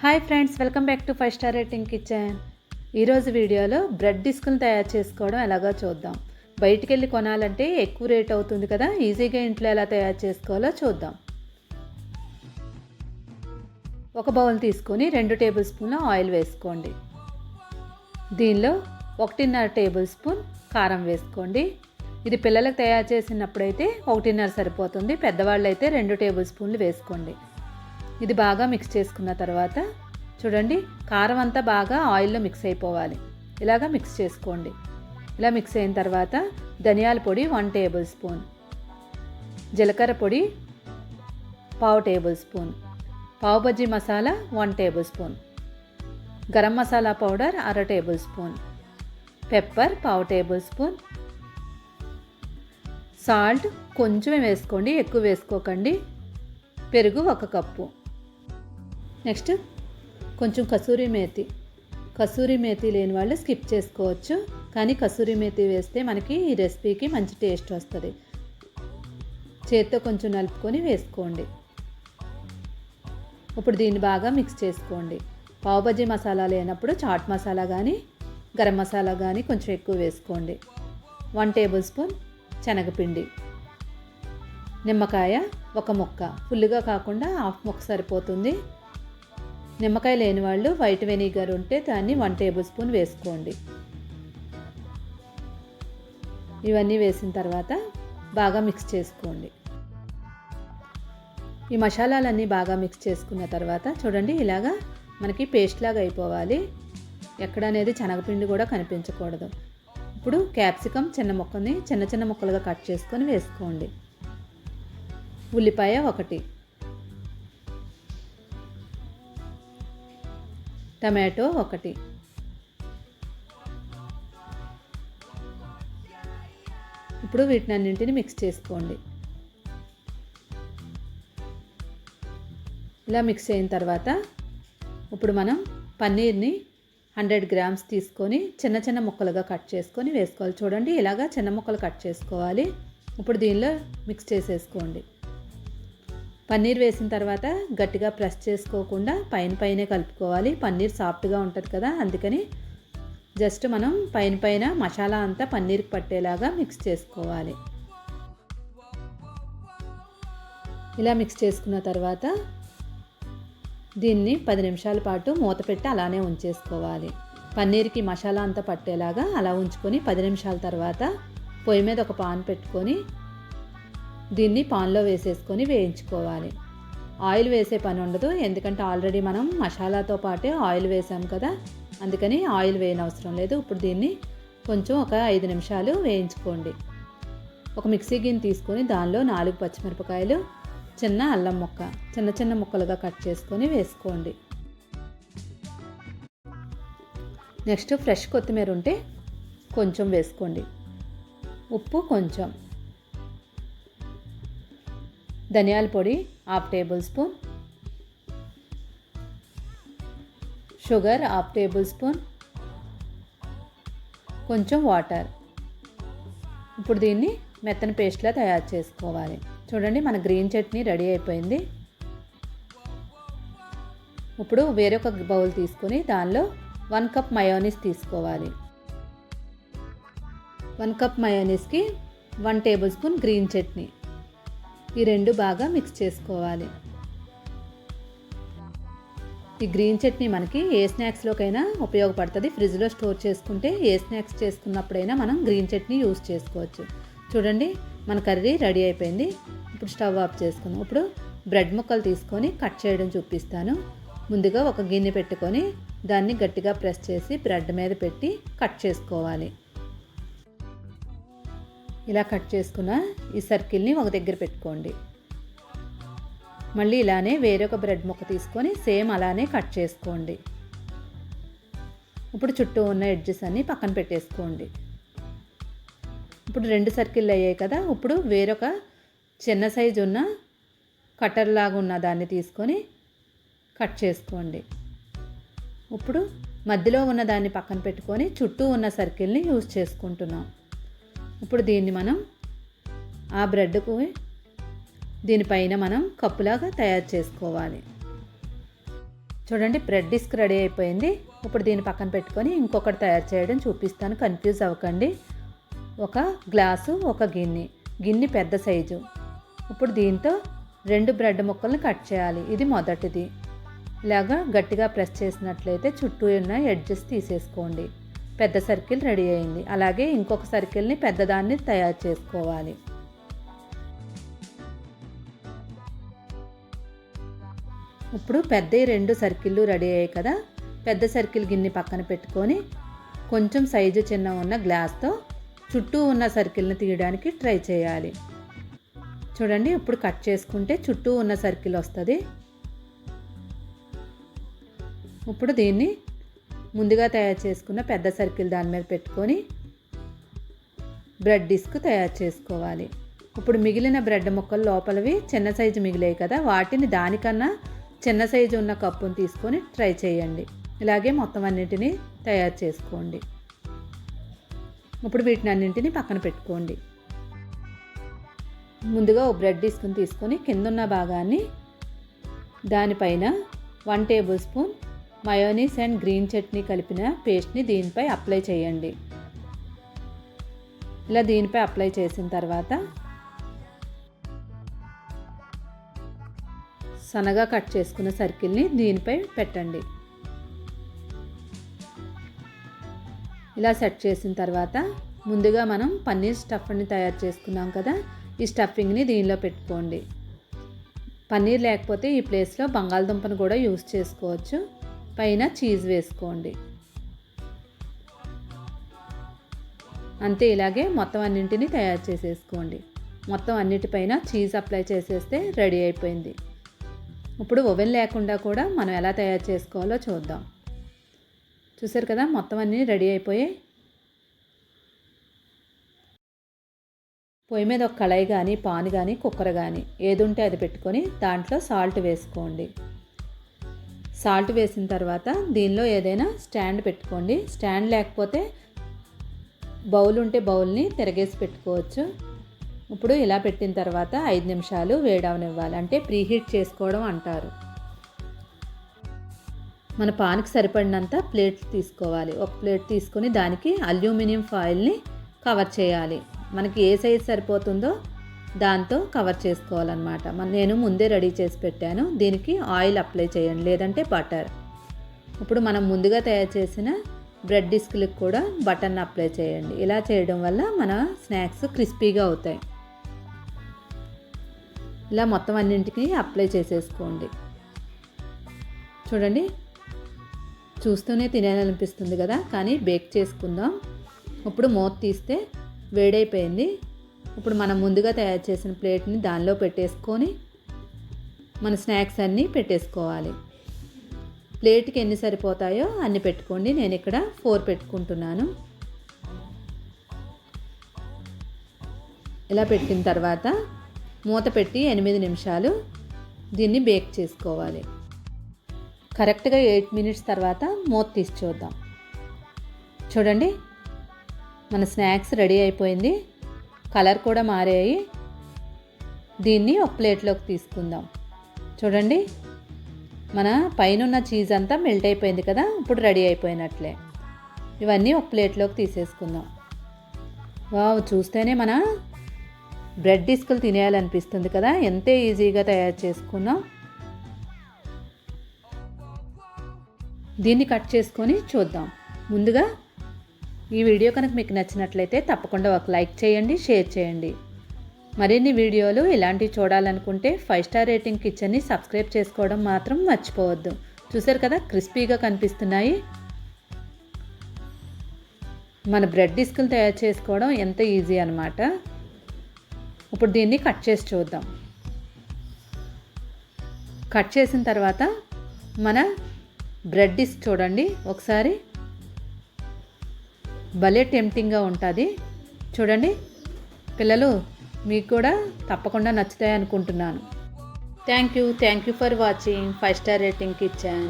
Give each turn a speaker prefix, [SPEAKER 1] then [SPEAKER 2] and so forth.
[SPEAKER 1] Hi friends, welcome back to 5 star rating kitchen. ఈరోజు వీడియోలో bread డిస్కులను తయారు చేసుకోవడం ఎలాగో చూద్దాం. బయటికి వెళ్ళి కొనాలంటే ఎక్కువ రేట్ అవుతుంది కదా, ఈజీగా ఇంట్లో ఎలా తయారు చేసుకోవాలో చూద్దాం. ఒక బౌల్ తీసుకొని 2 టేబుల్ స్పూన్ల ఆయిల్ వేసుకోండి. దీనిలో 1.5 టేబుల్ స్పూన్ కారం వేసుకోండి. ఇది పిల్లలకు తయారు చేసినప్పుడైతే 1.5 సరిపోతుంది, పెద్దవాళ్ళు అయితే 2 టేబుల్ స్పూన్లు వేసుకోండి. ఇది బాగా మిక్స్ చేసుకున్న తర్వాత చూడండి, కారం అంతా బాగా ఆయిల్లో మిక్స్ అయిపోవాలి. ఇలాగా మిక్స్ చేసుకోండి. ఇలా మిక్స్ అయిన తర్వాత ధనియాల పొడి 1 టేబుల్ స్పూన్, జీలకర్ర పొడి 1/2 టేబుల్ స్పూన్, పావు bajji masala 1 table spoon, garam masala powder 1/2 table spoon, pepper 1/2 table spoon, salt కొంచెమే వేసుకోండి, ఎక్కువ వేసుకోకండి, పెరుగు 1 కప్పు. నెక్స్ట్ కొంచెం కసూరి మేతి లేని వాళ్ళు స్కిప్ చేసుకోవచ్చు, కానీ కసూరి మేతి వేస్తే మనకి ఈ రెసిపీకి మంచి టేస్ట్ వస్తుంది. చేత్తో కొంచెం నలుపుకొని వేసుకోండి. ఇప్పుడు దీన్ని బాగా మిక్స్ చేసుకోండి. పావు బజ్జీ మసాలా లేనప్పుడు చాట్ మసాలా కానీ గరం మసాలా కానీ కొంచెం ఎక్కువ వేసుకోండి. 1 టేబుల్ స్పూన్ శనగపిండి, నిమ్మకాయ 1 ముక్క, ఫుల్గా కాకుండా హాఫ్ ముక్క సరిపోతుంది. నిమ్మకాయ లేని వాళ్ళు వైట్ వెనిగర్ ఉంటే దాన్ని 1 టేబుల్ స్పూన్ వేసుకోండి. ఇవన్నీ వేసిన తర్వాత బాగా మిక్స్ చేసుకోండి. ఈ మసాలాలన్నీ బాగా మిక్స్ చేసుకున్న తర్వాత చూడండి, ఇలాగా మనకి పేస్ట్ లాగా అయిపోవాలి. ఎక్కడనేది శనగపిండి కూడా కనిపించకూడదు. ఇప్పుడు క్యాప్సికమ్ చిన్న చిన్న ముక్కలుగా కట్ చేసుకొని వేసుకోండి. ఉల్లిపాయ 1, టమాటో 1, ఇప్పుడు వీటినన్నింటిని మిక్స్ చేసుకోండి. ఇలా మిక్స్ అయిన తర్వాత ఇప్పుడు మనం పన్నీర్ని 100 గ్రామ్స్ తీసుకొని చిన్న ముక్కలుగా కట్ చేసుకొని వేసుకోవాలి. చూడండి, ఇలాగా చిన్న ముక్కలు కట్ చేసుకోవాలి. ఇప్పుడు దీనిలో మిక్స్ చేసేసుకోండి. పన్నీర్ వేసిన తర్వాత గట్టిగా ప్రెస్ చేసుకోకుండా పైనే కలుపుకోవాలి. పన్నీర్ సాఫ్ట్గా ఉంటుంది కదా, అందుకని జస్ట్ మనం పైన మసాలా అంతా పన్నీర్కి పట్టేలాగా మిక్స్ చేసుకోవాలి. ఇలా మిక్స్ చేసుకున్న తర్వాత దీన్ని 10 నిమిషాల పాటు మూత పెట్టి అలానే ఉంచేసుకోవాలి. పన్నీర్కి మసాలా అంతా పట్టేలాగా అలా ఉంచుకొని 10 నిమిషాల తర్వాత పొయ్యి మీద ఒక పాన్ పెట్టుకొని దీన్ని పాన్లో వేసేసుకొని వేయించుకోవాలి. ఆయిల్ వేసే పని ఉండదు, ఎందుకంటే ఆల్రెడీ మనం మసాలాతో పాటే ఆయిల్ వేసాం కదా, అందుకని ఆయిల్ వేయనవసరం లేదు. ఇప్పుడు దీన్ని కొంచెం ఒక 5 నిమిషాలు వేయించుకోండి. ఒక మిక్సీ గిన్నె తీసుకొని దానిలో 4 పచ్చిమిరపకాయలు, చిన్న అల్లం ముక్క చిన్న ముక్కలుగా కట్ చేసుకొని వేసుకోండి. నెక్స్ట్ ఫ్రెష్ కొత్తిమీర ఉంటే కొంచెం వేసుకోండి. ఉప్పు కొంచెం, ధనియాల పొడి 1/2 table spoon, sugar 1/2 table spoon, కొంచెం వాటర్. ఇప్పుడు దీన్ని మెత్తని పేస్ట్లా తయారు చేసుకోవాలి. చూడండి, మన గ్రీన్ చట్నీ రెడీ అయిపోయింది. ఇప్పుడు వేరొక బౌల్ తీసుకొని దానిలో 1 కప్ మయోనీస్ తీసుకోవాలి. 1 కప్ మయోనీస్కి 1 టేబుల్ స్పూన్ గ్రీన్ చట్నీ. ఈ రెండు బాగా మిక్స్ చేసుకోవాలి. ఈ గ్రీన్ చట్నీ మనకి ఏ స్నాక్స్లోకైనా ఉపయోగపడుతుంది. ఫ్రిడ్జ్లో స్టోర్ చేసుకుంటే ఏ స్నాక్స్ చేసుకున్నప్పుడైనా మనం గ్రీన్ చట్నీ యూస్ చేసుకోవచ్చు. చూడండి, మన కర్రీ రెడీ అయిపోయింది. ఇప్పుడు స్టవ్ ఆఫ్ చేసుకుందాం. ఇప్పుడు బ్రెడ్ ముక్కలు తీసుకొని కట్ చేయడం చూపిస్తాను. ముందుగా ఒక గిన్నె పెట్టుకొని దాన్ని గట్టిగా ప్రెస్ చేసి బ్రెడ్ మీద పెట్టి కట్ చేసుకోవాలి. ఇలా కట్ చేసుకున్న ఈ సర్కిల్ని ఒక దగ్గర పెట్టుకోండి. మళ్ళీ ఇలానే వేరొక బ్రెడ్ ముక్క తీసుకొని సేమ్ అలానే కట్ చేసుకోండి. ఇప్పుడు చుట్టూ ఉన్న ఎడ్జెస్ అన్నీ పక్కన పెట్టేసుకోండి. ఇప్పుడు 2 సర్కిల్ అయ్యాయి కదా, ఇప్పుడు వేరొక చిన్న సైజు ఉన్న కటర్ లాగా ఉన్న దాన్ని తీసుకొని కట్ చేసుకోండి. ఇప్పుడు మధ్యలో ఉన్న దాన్ని పక్కన పెట్టుకొని చుట్టూ ఉన్న సర్కిల్ని యూజ్ చేసుకుంటున్నాం. ఇప్పుడు దీన్ని మనం ఆ బ్రెడ్కు దీనిపైన మనం కప్పులాగా తయారు చేసుకోవాలి. చూడండి బ్రెడ్ డిస్క్ రెడీ అయిపోయింది. ఇప్పుడు దీన్ని పక్కన పెట్టుకొని ఇంకొకటి తయారు చేయడం చూపిస్తాను, కన్ఫ్యూజ్ అవ్వకండి. ఒక గ్లాసు, ఒక గిన్నె పెద్ద సైజు. ఇప్పుడు దీంతో 2 బ్రెడ్ ముక్కల్ని కట్ చేయాలి. ఇది మొదటిది. ఇలాగా గట్టిగా ప్రెస్ చేసినట్లయితే చుట్టూ ఉన్న ఎడ్జెస్ తీసేసుకోండి. పెద్ద సర్కిల్ రెడీ అయింది. అలాగే ఇంకొక సర్కిల్ని పెద్దదాన్ని తయారు చేసుకోవాలి. ఇప్పుడు పెద్ద 2 సర్కిళ్ళు రెడీ అయ్యాయి కదా. పెద్ద సర్కిల్ గిన్నె పక్కన పెట్టుకొని కొంచెం సైజు చిన్న ఉన్న గ్లాస్తో చుట్టూ ఉన్న సర్కిల్ని తీయడానికి ట్రై చేయాలి. చూడండి ఇప్పుడు కట్ చేసుకుంటే చుట్టూ ఉన్న సర్కిల్ వస్తుంది. ఇప్పుడు దీన్ని ముందుగా తయారు చేసుకున్న పెద్ద సర్కిల్ దాని మీద పెట్టుకొని బ్రెడ్ డిస్క్ తయారు చేసుకోవాలి. ఇప్పుడు మిగిలిన బ్రెడ్ ముక్కలు లోపలవి చిన్న సైజు మిగిలాయి కదా, వాటిని దానికన్నా చిన్న సైజు ఉన్న కప్పును తీసుకొని ట్రై చేయండి. ఇలాగే మొత్తం అన్నింటినీ తయారు చేసుకోండి. ఇప్పుడు వీటిని అన్నింటినీ పక్కన పెట్టుకోండి. ముందుగా ఓ బ్రెడ్ డిస్క్ని తీసుకొని కిందున్న భాగాన్ని దానిపైన 1 table spoon mayonnaise and green chutney కలిపిన పేస్ట్ని దీనిపై అప్లై చేయండి. ఇలా దీనిపై అప్లై చేసిన తర్వాత సన్నగా కట్ చేసుకున్న సర్కిల్ని దీనిపై పెట్టండి. ఇలా సెట్ చేసిన తర్వాత ముందుగా మనం పన్నీర్ స్టఫ్ని తయారు చేసుకున్నాం కదా, ఈ స్టఫింగ్ని దీనిలో పెట్టుకోండి. పన్నీర్ లేకపోతే ఈ ప్లేస్లో బంగాళదుంపను కూడా యూస్ చేసుకోవచ్చు. పైన చీజ్ వేసుకోండి. అంతే, ఇలాగే మొత్తం అన్నింటినీ తయారు చేసేసుకోండి. మొత్తం అన్నిటిపైన చీజ్ అప్లై చేసేస్తే రెడీ అయిపోయింది. ఇప్పుడు ఓవెన్ లేకుండా కూడా మనం ఎలా తయారు చేసుకోవాలో చూద్దాం. చూసారు కదా, మొత్తం అన్నీ రెడీ అయిపోయాయి. పొయ్యి మీద ఒక కళాయి కానీ, పాన్ కానీ, కుక్కర్ కానీ ఏది ఉంటే అది పెట్టుకొని దాంట్లో సాల్ట్ వేసుకోండి. సాల్ట్ వేసిన తర్వాత దీనిలో ఏదైనా స్టాండ్ పెట్టుకోండి. స్టాండ్ లేకపోతే బౌల్ ఉంటే బౌల్ని తిరగేసి పెట్టుకోవచ్చు. ఇప్పుడు ఇలా పెట్టిన తర్వాత 5 నిమిషాలు వేడవనివ్వాలి, అంటే ప్రీహీట్ చేసుకోవడం అంటారు. మన పాన్కి సరిపడినంత ప్లేట్ తీసుకోవాలి. ఒక ప్లేట్ తీసుకొని దానికి అల్యూమినియం ఫాయిల్ని కవర్ చేయాలి. మనకి ఏ సైజ్ సరిపోతుందో దాంతో కవర్ చేసుకోవాలన్నమాట. నేను ముందే రెడీ చేసి పెట్టాను. దీనికి ఆయిల్ అప్లై చేయండి, లేదంటే బటర్. ఇప్పుడు మనం ముందుగా తయారు చేసిన బ్రెడ్ డిస్క్లకు కూడా బటర్ని అప్లై చేయండి. ఇలా చేయడం వల్ల మన స్నాక్స్ క్రిస్పీగా అవుతాయి. ఇలా మొత్తం అన్నింటికి అప్లై చేసేసుకోండి. చూడండి, చూస్తూనే తినాలనిపిస్తుంది కదా, కానీ బేక్ చేసుకుందాం. ఇప్పుడు మూత తీస్తే వేడైపోయింది. ఇప్పుడు మనం ముందుగా తయారు చేసిన ప్లేట్ని దానిలో పెట్టేసుకొని మన స్నాక్స్ అన్నీ పెట్టేసుకోవాలి. ప్లేట్కి ఎన్ని సరిపోతాయో అన్ని పెట్టుకోండి. నేను ఇక్కడ 4 పెట్టుకుంటున్నాను. ఇలా పెట్టిన తర్వాత మూత పెట్టి 8 నిమిషాలు దీన్ని బేక్ చేసుకోవాలి. కరెక్ట్గా 8 మినిట్స్ తర్వాత మూత తీసి చూద్దాం. చూడండి, మన స్నాక్స్ రెడీ అయిపోయింది. కలర్ కూడా మారాయి. దీన్ని ఒక ప్లేట్లోకి తీసుకుందాం. చూడండి, మన పైన ఉన్న చీజ్ అంతా మెల్ట్ అయిపోయింది కదా, ఇప్పుడు రెడీ అయిపోయినట్లే. ఇవన్నీ ఒక ప్లేట్లోకి తీసేసుకుందాం. వావ్, చూస్తేనే మన బ్రెడ్ డిస్కులు తినేయాలనిపిస్తుంది కదా, ఎంతే ఈజీగా తయారు చేసుకున్నాం. దీన్ని కట్ చేసుకొని చూద్దాం. ముందుగా ఈ వీడియో కనుక మీకు నచ్చినట్లయితే తప్పకుండా ఒక లైక్ చేయండి, షేర్ చేయండి. మరిన్ని వీడియోలు ఇలాంటివి చూడాలనుకుంటే 5 స్టార్ రేటింగ్ కిచెన్ని సబ్స్క్రైబ్ చేసుకోవడం మాత్రం మర్చిపోవద్దు. చూసారు కదా, క్రిస్పీగా కనిపిస్తున్నాయి. మన బ్రెడ్ డిస్కులు తయారు చేసుకోవడం ఎంత ఈజీ అన్నమాట. ఇప్పుడు దీన్ని కట్ చేసి చూద్దాం. కట్ చేసిన తర్వాత మన బ్రెడ్ డిస్క్ చూడండి ఒకసారి, భలే టెంప్టింగ్గా ఉంటుంది. చూడండి పిల్లలు, మీకు కూడా తప్పకుండా నచ్చుతాయి అనుకుంటున్నాను. Thank you for watching 5 star rating kitchen.